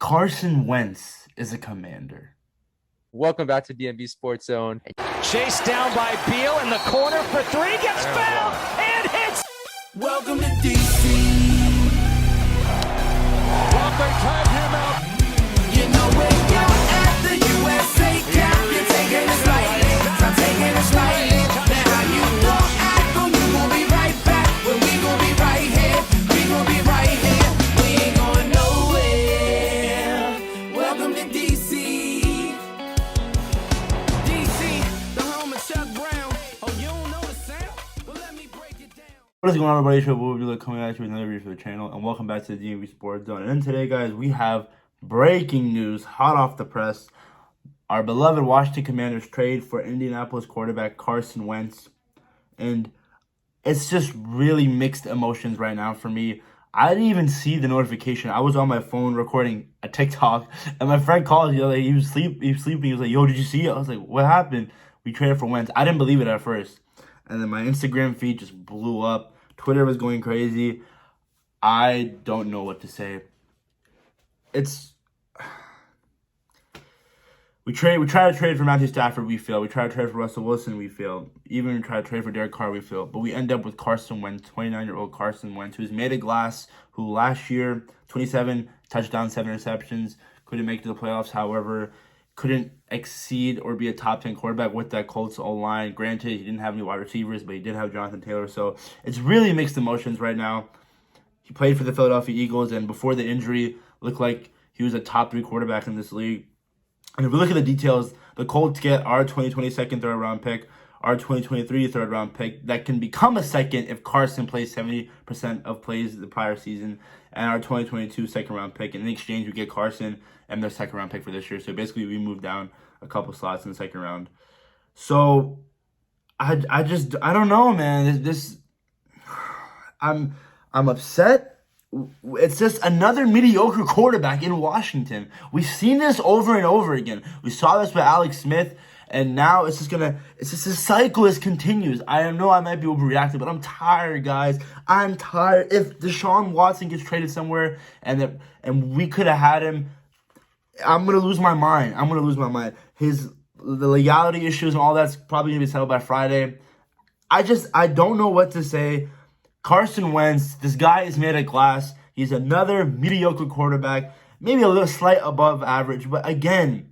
Carson Wentz is a commander. Welcome back to DMV Sports Zone. Chased down by Beal in the corner for three, gets fouled and hits. Welcome to DC. Well, they tag him out. You know where you're at the USA camp. You're taking it slightly. I'm taking it slightly. Now you don't act on you. We'll be right back. Well, we gon' be right here. We gon' be right here. We ain't going nowhere. Welcome to DC. DC, the home of Chuck Brown. Oh, you don't know the sound? Well, let me break it down. What is going on, everybody? Show will be coming at you with another video for the channel, and welcome back to the DMV Sports Zone. And today, guys, we have breaking news, hot off the press. Our beloved Washington Commanders trade for Indianapolis quarterback Carson Wentz, and it's just really mixed emotions right now for me. I didn't even see the notification. I was on my phone recording a TikTok, and my friend called. He was sleeping. He was like, "Yo, did you see it?" I was like, "What happened?" We traded for Wentz. I didn't believe it at first, and then my Instagram feed just blew up. Twitter was going crazy. I don't know what to say. We try to trade for Matthew Stafford, we fail. We try to trade for Russell Wilson, we fail. Even try to trade for Derek Carr, we fail. But we end up with Carson Wentz, 29-year-old Carson Wentz, who's made of glass, who last year, 27 touchdowns, 7 interceptions, couldn't make it to the playoffs. However, couldn't exceed or be a top 10 quarterback with that Colts O-line. Granted, he didn't have any wide receivers, but he did have Jonathan Taylor. So it's really mixed emotions right now. He played for the Philadelphia Eagles, and before the injury, looked like he was a top 3 quarterback in this league. And if we look at the details, the Colts get our 2020 second, third round pick, our 2023 third round pick that can become a second if Carson plays 70% of plays the prior season, and our 2022 second round pick. And in exchange, we get Carson and their second round pick for this year. So basically, we move down a couple slots in the second round. So I don't know, man. I'm upset. It's just another mediocre quarterback in Washington. We've seen this over and over again. We saw this with Alex Smith, and now it's just a cycle that continues. I know I might be overreacting, but I'm tired, guys. I'm tired. If Deshaun Watson gets traded somewhere and we could have had him, I'm gonna lose my mind. The legality issues and all that's probably gonna be settled by Friday. I don't know what to say. Carson Wentz, this guy is made of glass. He's another mediocre quarterback, maybe a little slight above average. But again,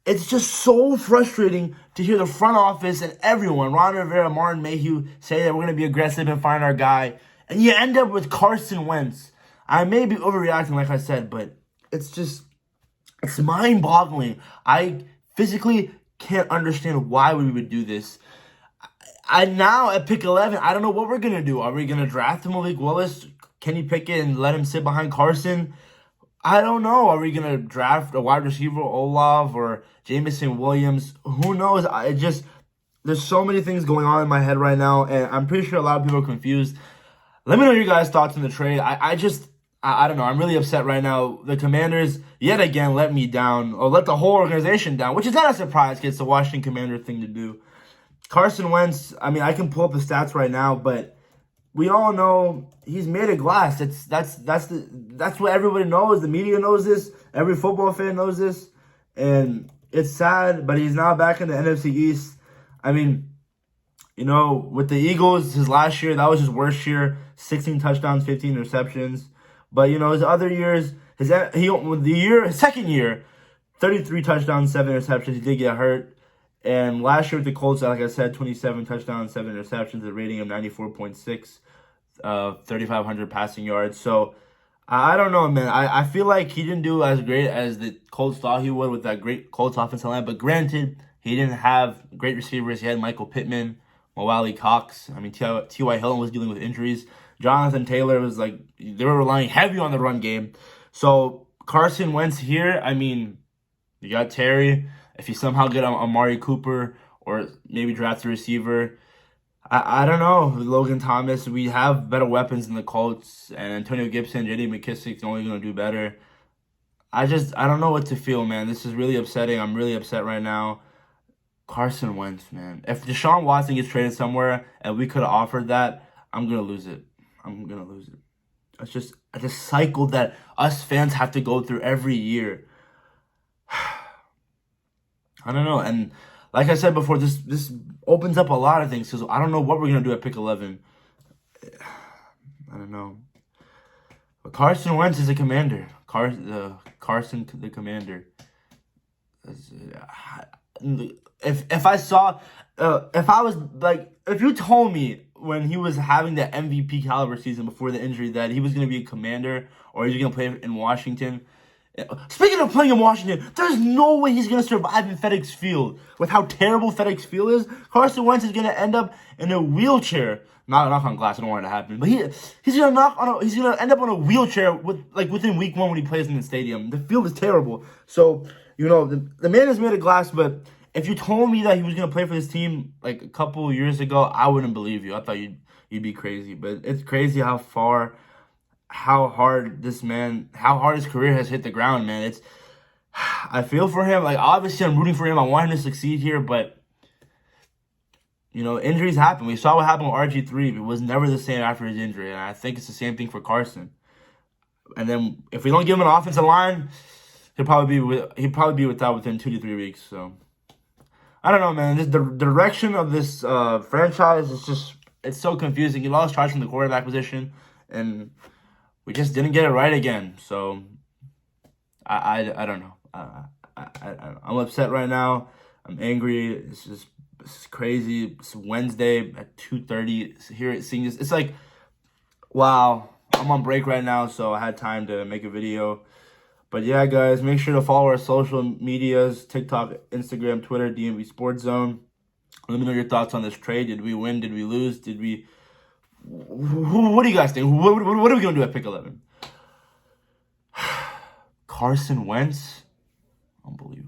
it's just so frustrating to hear the front office and everyone, Ron Rivera, Martin Mayhew, say that we're going to be aggressive and find our guy. And you end up with Carson Wentz. I may be overreacting, like I said, but it's mind-boggling. I physically can't understand why we would do this. Now at pick 11, I don't know what we're going to do. Are we going to draft Malik Willis? Kenny Pickett and let him sit behind Carson? I don't know. Are we going to draft a wide receiver, Olave or Jameson Williams? Who knows? There's so many things going on in my head right now, and I'm pretty sure a lot of people are confused. Let me know your guys' thoughts on the trade. I don't know. I'm really upset right now. The Commanders, yet again, let me down, or let the whole organization down, which is not a surprise because it's the Washington Commander thing to do. Carson Wentz, I mean, I can pull up the stats right now, but we all know he's made of glass. That's what everybody knows. The media knows this. Every football fan knows this. And it's sad, but he's now back in the NFC East. I mean, you know, with the Eagles, his last year, that was his worst year. 16 touchdowns, 15 interceptions. But, you know, his other years, his second year, 33 touchdowns, 7 interceptions. He did get hurt. And last year with the Colts, like I said, 27 touchdowns, 7 interceptions, a rating of 94.6, 3,500 passing yards. So, I don't know, man. I feel like he didn't do as great as the Colts thought he would with that great Colts offensive line. But granted, he didn't have great receivers. He had Michael Pittman, Mo Cox. I mean, T.Y. Hilton was dealing with injuries. Jonathan Taylor was like, they were relying heavy on the run game. So, Carson Wentz here, I mean, you got Terry. If you somehow get Amari Cooper or maybe draft a receiver, I don't know. Logan Thomas, we have better weapons than the Colts. And Antonio Gibson, J.D. McKissick's only going to do better. I don't know what to feel, man. This is really upsetting. I'm really upset right now. Carson Wentz, man. If Deshaun Watson gets traded somewhere and we could have offered that, I'm going to lose it. I'm going to lose it. It's just a cycle that us fans have to go through every year. I don't know. And like I said before, this opens up a lot of things because I don't know what we're going to do at pick 11. I don't know. But Carson Wentz is a commander. Carson the commander. If you told me when he was having that MVP caliber season before the injury that he was going to be a commander or he was going to play in Washington. Speaking of playing in Washington, there's no way he's going to survive in FedEx Field. With how terrible FedEx Field is, Carson Wentz is going to end up in a wheelchair. Knock on glass, I don't want it to happen. But he's going to end up on a wheelchair within week 1 when he plays in the stadium. The field is terrible. So, the man is made of glass, but if you told me that he was going to play for this team like a couple of years ago, I wouldn't believe you. I thought you'd be crazy. But it's crazy how hard his career has hit the ground, man. I feel for him. Like, obviously, I'm rooting for him. I want him to succeed here, but injuries happen. We saw what happened with RG3. It was never the same after his injury, and I think it's the same thing for Carson. And then if we don't give him an offensive line, he'll probably be without within 2 to 3 weeks. So I don't know, man. The direction of this franchise is it's so confusing. He lost charge from the quarterback position, and we just didn't get it right again. So I don't know. I'm upset right now. I'm angry. This is crazy. It's Wednesday at 2:30. Seeing this, it's like, wow. I'm on break right now, so I had time to make a video. But yeah, guys, make sure to follow our social medias: TikTok, Instagram, Twitter, DMV Sports Zone. Let me know your thoughts on this trade. Did we win? Did we lose? What do you guys think? What are we going to do at pick 11? Carson Wentz? Unbelievable.